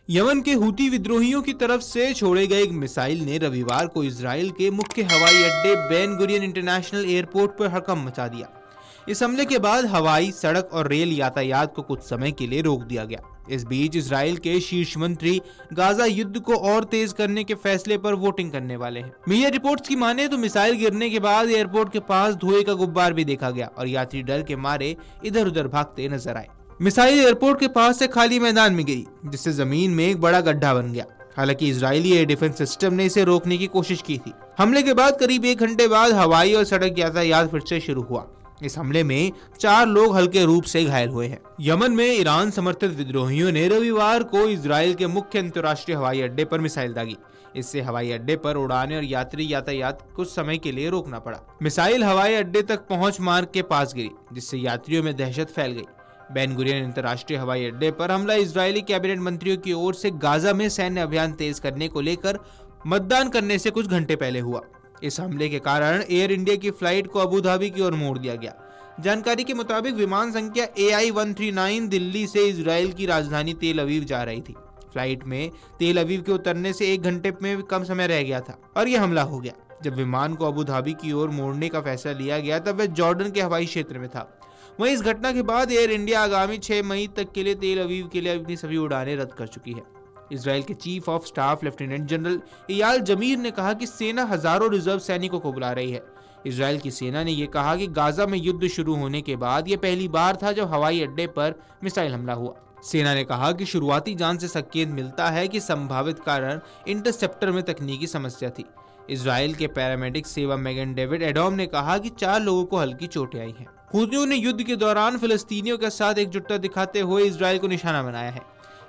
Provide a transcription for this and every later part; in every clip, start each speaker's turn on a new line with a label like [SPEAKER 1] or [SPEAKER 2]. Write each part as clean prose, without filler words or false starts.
[SPEAKER 1] Yemen के Houthi विद्रोहियों की तरफ से छोड़े गए एक मिसाइल ने रविवार को इजराइल के मुख्य हवाई अड्डे बेन गुरियन इंटरनेशनल एयरपोर्ट पर हड़कंप मचा दिया। इस हमले के बाद हवाई, सड़क और रेल यातायात को कुछ समय के लिए रोक दिया गया। इस बीच इजराइल के शीर्ष मंत्री गाजा युद्ध को और तेज करने के फैसले पर वोटिंग करने वाले हैं। मीडिया रिपोर्ट्स की माने तो मिसाइल गिरने के बाद एयरपोर्ट के पास धुएं का गुब्बार भी देखा गया और यात्री डर के मारे इधर उधर भागते नजर आए। मिसाइल एयरपोर्ट के पास से खाली मैदान में गिरी, जिससे जमीन में एक बड़ा गड्ढा बन गया। हालांकि इजरायली एयर डिफेंस सिस्टम ने इसे रोकने की कोशिश की थी। हमले के बाद करीब 1 घंटे बाद हवाई और सड़क यातायात फिर से शुरू हुआ। इस हमले में 4 लोग हल्के रूप से घायल हुए हैं। यमन में ईरान समर्थित विद्रोहियों ने रविवार को इजराइल के मुख्य अंतर्राष्ट्रीय हवाई अड्डे पर मिसाइल दागी। इससे हवाई अड्डे पर उड़ाने और यात्री यातायात कुछ समय के लिए रोकना पड़ा। मिसाइल हवाई अड्डे तक पहुंच मार्ग के पास गिरी, जिससे यात्रियों में दहशत फैल गई। बेन गुरियन अंतर्राष्ट्रीय हवाई अड्डे पर हमला इजरायली कैबिनेट मंत्रियों की ओर से गाजा में सैन्य अभियान तेज करने को लेकर मतदान करने से कुछ घंटे पहले हुआ। इस हमले के कारण एयर इंडिया की फ्लाइट को अबू धाबी की ओर मोड़ दिया गया। जानकारी के मुताबिक विमान संख्या AI-139 दिल्ली से इजराइल की राजधानी तेल अवीव जा रही थी। फ्लाइट में तेल अवीव के उतरने से 1 घंटे में कम समय रह गया था और यह हमला हो गया। जब विमान को अबू धाबी की ओर मोड़ने का फैसला लिया गया तब वह जॉर्डन के हवाई क्षेत्र में था। वहीं इस घटना के बाद एयर इंडिया आगामी 6 मई तक के लिए तेल अवीव के लिए अपनी सभी उड़ानें रद्द कर चुकी है। इजराइल के chief of staff lieutenant general Eyal Zamir ने कहा कि सेना हजारों रिजर्व सैनिकों को बुला रही है। इजराइल की सेना ने यह कहा कि गाजा में युद्ध शुरू होने के बाद यह पहली बार था जब हवाई अड्डे पर मिसाइल हमला हुआ। सेना ने कहा कि शुरुआती जांच से संकेत मिलता है कि संभावित कारण इंटरसेप्टर में तकनीकी समस्या थी। इजराइल के पैरामेडिक सेवा मैगन डेविड एडोम ने कहा कि 4 लोगों को हल्की चोटें आई हैं। हूतियों ने युद्ध के दौरान फिलिस्तीनियों के साथ एकजुटता दिखाते हुए इजराइल को निशाना बनाया है।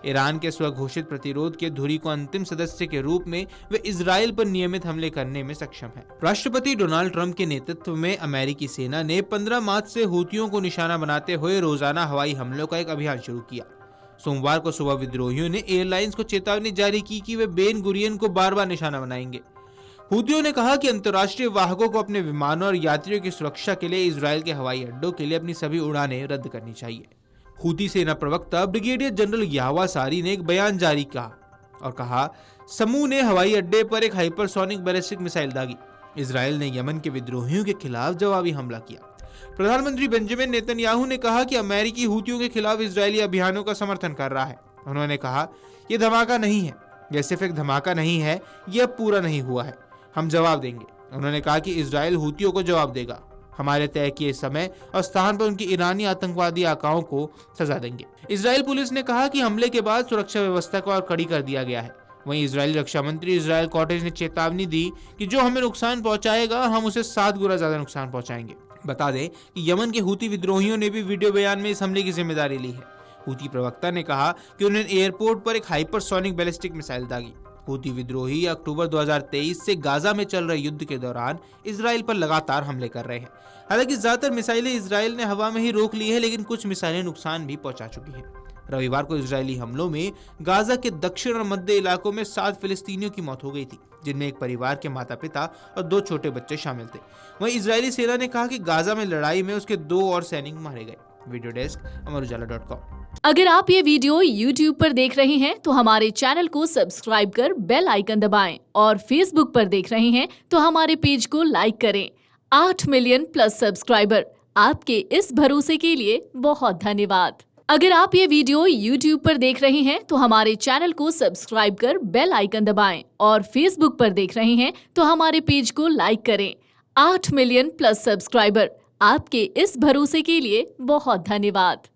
[SPEAKER 1] ईरान के स्वघोषित प्रतिरोध के धुरी को अंतिम सदस्य के रूप में वे इजराइल पर नियमित हमले करने में सक्षम है। राष्ट्रपति डोनाल्ड ट्रंप के नेतृत्व में अमेरिकी सेना ने 15 मार्च से हूतियों को निशाना बनाते हुए रोजाना हवाई हमलों का एक अभियान शुरू किया। सोमवार को सुबह विद्रोहियों ने एयरलाइंस को चेतावनी जारी की कि वे बेन गुरियन को बार बार निशाना बनाएंगे। हूतियों ने कहा कि अंतर्राष्ट्रीय वाहकों को अपने विमानों और यात्रियों की सुरक्षा के लिए इजराइल के हवाई अड्डों के लिए अपनी सभी उड़ानें रद्द करनी चाहिए। हूती सेना प्रवक्ता ब्रिगेडियर जनरल यावा सारी ने एक बयान जारी किया और कहा, समूह ने हवाई अड्डे पर एक हाइपरसोनिक बैलिस्टिक मिसाइल दागी। इजराइल ने यमन के विद्रोहियों के खिलाफ जवाबी हमला किया। प्रधानमंत्री बेंजामिन नेतन्याहू ने कहा कि अमेरिकी हूतियों के खिलाफ इजरायली अभियानों का समर्थन कर रहा है। उन्होंने कहा, यह धमाका नहीं है, यह सिर्फ एक धमाका नहीं है, यह पूरा नहीं हुआ है, हम जवाब देंगे। उन्होंने कहा कि इजराइल हूतियों को जवाब देगा, हमारे तय किए समय और स्थान पर उनकी ईरानी आतंकवादी आकाओं को सजा देंगे। इजराइल पुलिस ने कहा कि हमले के बाद सुरक्षा व्यवस्था को और कड़ी कर दिया गया है। वहीं इजरायली रक्षा मंत्री इजराइल कॉटेज ने चेतावनी दी कि जो हमें नुकसान पहुंचाएगा हम उसे 7 गुना ज्यादा नुकसान पहुंचाएंगे। बता दें कि यमन के हूती विद्रोहियों ने भी वीडियो बयान में इस हमले की जिम्मेदारी ली है। हूती प्रवक्ता ने कहा कि उन्होंने एयरपोर्ट पर एक हाइपरसोनिक बैलिस्टिक मिसाइल दागी। हूती विद्रोही अक्टूबर 2023 से गाजा में चल रहे युद्ध के दौरान इजराइल पर लगातार हमले कर रहे हैं। हालांकि ज्यादातर मिसाइलें इजराइल ने हवा में ही रोक ली है, लेकिन कुछ मिसाइलें नुकसान भी पहुंचा चुकी हैं। रविवार को इजरायली हमलों में गाजा के दक्षिण और मध्य इलाकों में 7 फिलिस्तीनियों की मौत हो गई थी, जिनमें एक परिवार के माता पिता और 2 छोटे बच्चे शामिल थे। वहीं इजरायली सेना ने कहा कि गाजा में लड़ाई में उसके 2 और सैनिक मारे गए। वीडियो डेस्क अमरुजाला.com।
[SPEAKER 2] अगर आप ये वीडियो YouTube पर देख रहे हैं तो हमारे चैनल को सब्सक्राइब कर बेल आइकन दबाएं और Facebook पर देख रहे हैं तो हमारे पेज को लाइक करें। 8 मिलियन प्लस सब्सक्राइबर, आपके इस भरोसे के लिए बहुत धन्यवाद। अगर आप ये वीडियो YouTube पर देख रहे हैं तो हमारे चैनल को सब्सक्राइब कर बेल आइकन दबाएं और Facebook पर देख रहे हैं तो हमारे पेज को लाइक करें। 8 मिलियन प्लस सब्सक्राइबर, आपके इस भरोसे के लिए बहुत धन्यवाद।